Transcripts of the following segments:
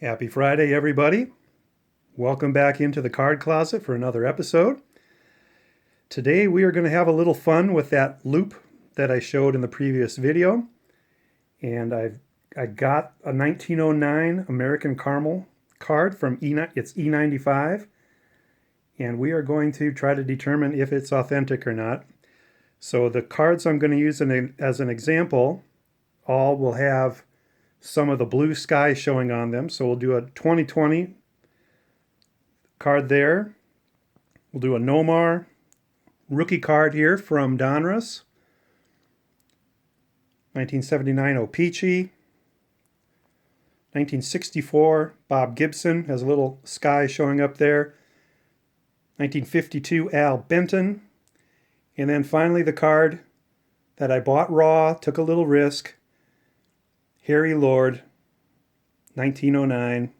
Happy Friday, everybody. Welcome back into the card closet for another episode. Today we are going to have a little fun with that loop that I showed in the previous video. And I got a 1909 American Caramel card from it's E95. And we are going to try to determine if it's authentic or not. So the cards I'm going to use as an example all will have some of the blue sky showing on them. So we'll do a 2020 card there. We'll do a Nomar rookie card here from Donruss. 1979 O-Pee-Chee. 1964 Bob Gibson has a little sky showing up there. 1952 Al Benton. And then finally the card that I bought raw, took a little risk. Harry Lord, 1909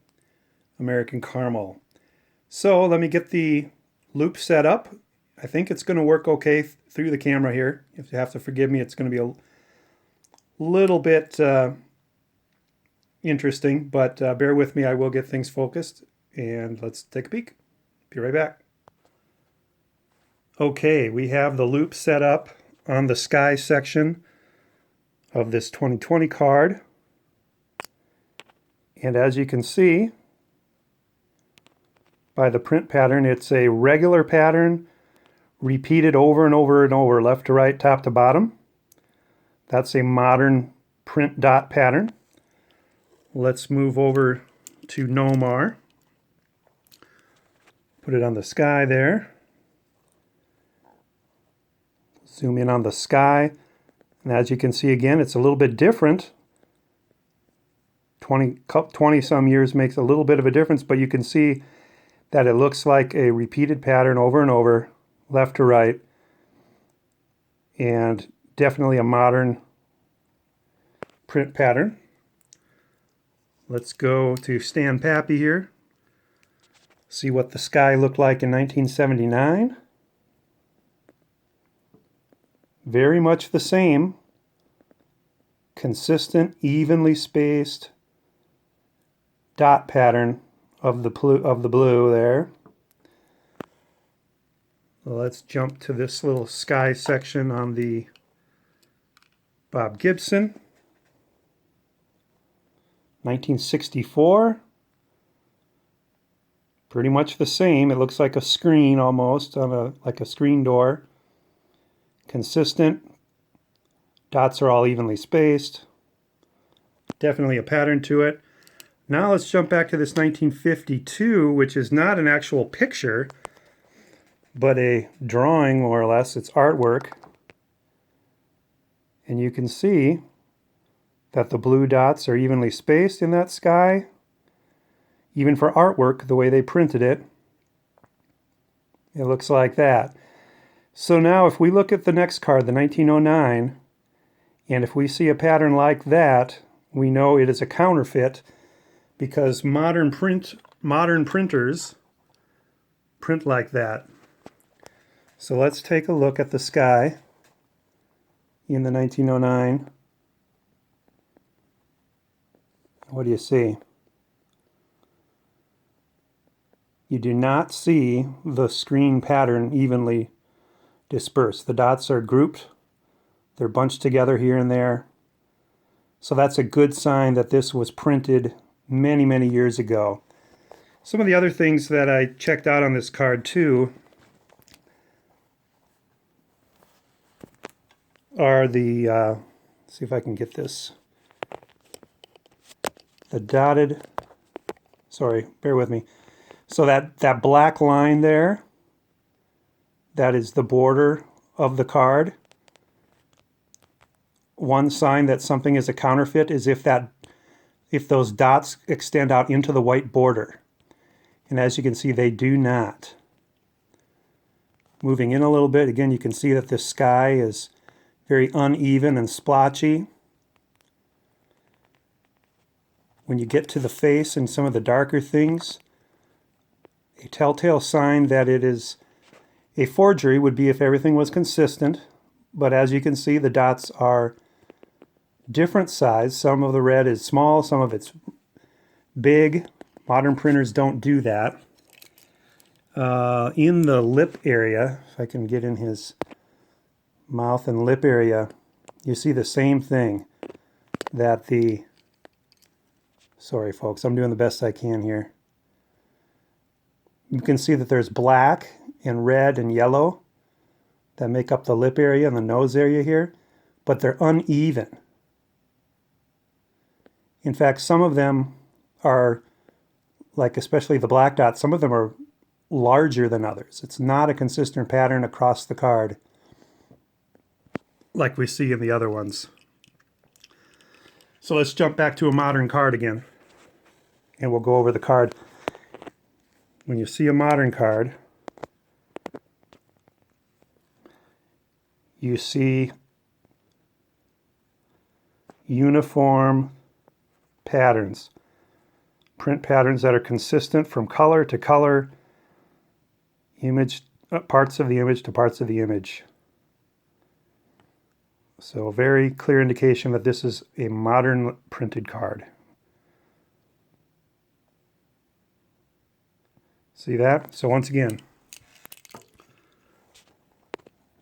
American Caramel. So let me get the loop set up. I think it's going to work okay through the camera here. If you have to forgive me, it's going to be a little bit interesting, but bear with me. I will get things focused, and let's take a peek. Be right back. Okay, we have the loop set up on the sky section of this 2020 card. And as you can see by the print pattern, it's a regular pattern repeated over and over and over, left to right, top to bottom. That's a modern print dot pattern. Let's move over to Nomar. Put it on the sky there. Zoom in on the sky. And as you can see again, it's a little bit different. 20 some years makes a little bit of a difference, but you can see that it looks like a repeated pattern over and over, left to right, and definitely a modern print pattern. Let's go to Stan Pappy here, see what the sky looked like in 1979. Very much the same, consistent, evenly spaced dot pattern of the blue there. Let's jump to this little sky section on the Bob Gibson. 1964. Pretty much the same. It looks like a screen almost, on like a screen door. Consistent. Dots are all evenly spaced. Definitely a pattern to it. Now let's jump back to this 1952, which is not an actual picture, but a drawing, more or less. It's artwork. And you can see that the blue dots are evenly spaced in that sky. Even for artwork, the way they printed it, it looks like that. So now if we look at the next card, the 1909, and if we see a pattern like that, we know it is a counterfeit, because modern printers print like that. So let's take a look at the sky in the 1909. What do you see? You do not see the screen pattern evenly dispersed. The dots are grouped. They're bunched together here and there. So that's a good sign that this was printed many, many years ago. Some of the other things that I checked out on this card too are the, see if I can get this, the dotted, sorry, bear with me. So that black line there, that is the border of the card. One sign that something is a counterfeit is if those dots extend out into the white border. And as you can see, they do not. Moving in a little bit, again, you can see that this sky is very uneven and splotchy. When you get to the face and some of the darker things, a telltale sign that it is a forgery would be if everything was consistent. But as you can see, the dots are different size. Some of the red is small, some of it's big. Modern printers don't do that. In the lip area, if I can get in his mouth and lip area, you see the same thing that the, sorry folks, I'm doing the best I can here. You can see that there's black and red and yellow that make up the lip area and the nose area here, but they're uneven. In fact, some of them are, like especially the black dots, some of them are larger than others. It's not a consistent pattern across the card like we see in the other ones. So let's jump back to a modern card again, and we'll go over the card. When you see a modern card, you see uniform patterns, print patterns that are consistent from color to color, image, parts of the image to parts of the image. So a very clear indication that this is a modern printed card. See that? So once again,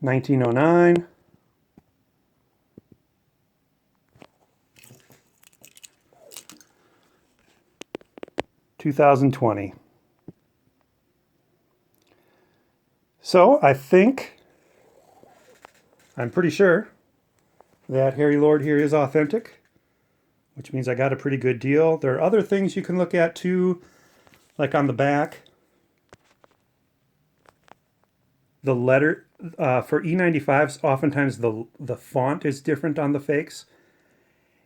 1909, (2020). So I'm pretty sure that Harry Lord here is authentic, which means I got a pretty good deal. There are other things you can look at too, like on the back. The letter, for E95s, oftentimes the font is different on the fakes.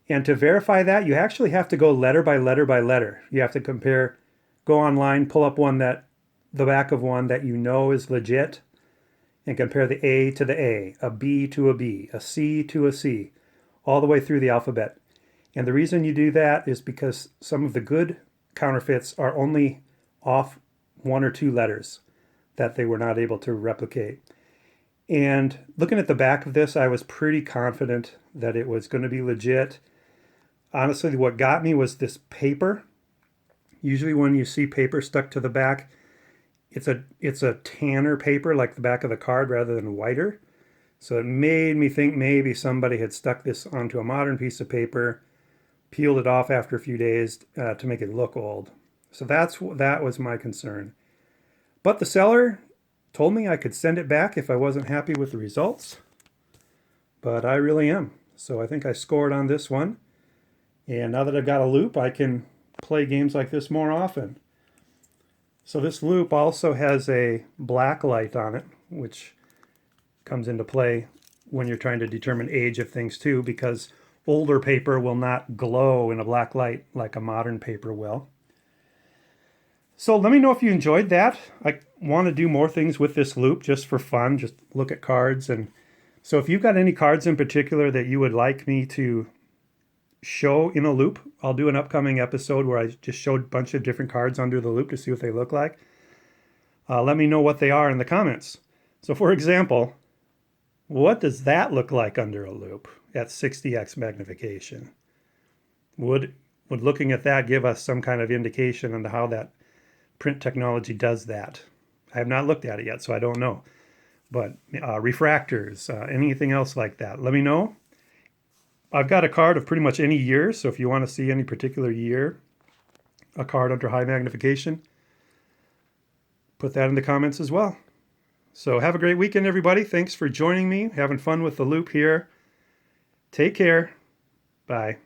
And to verify that, you actually have to go letter by letter by letter. You have to compare, go online, pull up the back of one that you know is legit, and compare the A to the A B to a B, a C to a C, all the way through the alphabet. And the reason you do that is because some of the good counterfeits are only off 1 or 2 letters that they were not able to replicate. And looking at the back of this, I was pretty confident that it was going to be legit. Honestly, what got me was this paper. Usually when you see paper stuck to the back, it's a tanner paper like the back of the card rather than whiter. So it made me think maybe somebody had stuck this onto a modern piece of paper, peeled it off after a few days to make it look old. So that was my concern. But the seller told me I could send it back if I wasn't happy with the results. But I really am. So I think I scored on this one. And now that I've got a loop, I can play games like this more often. So this loop also has a black light on it, which comes into play when you're trying to determine age of things too, because older paper will not glow in a black light like a modern paper will. So let me know if you enjoyed that. I want to do more things with this loop just for fun, just look at cards. And so if you've got any cards in particular that you would like me to show in a loop, I'll do an upcoming episode where I just showed a bunch of different cards under the loop to see what they look like. Let me know what they are in the comments. So for example, what does that look like under a loop at 60x magnification? Would looking at that give us some kind of indication on how that print technology does that? I have not looked at it yet, so I don't know. But refractors, anything else like that, let me know. I've got a card of pretty much any year, so if you want to see any particular year, a card under high magnification, put that in the comments as well. So have a great weekend, everybody. Thanks for joining me, having fun with the loop here. Take care. Bye.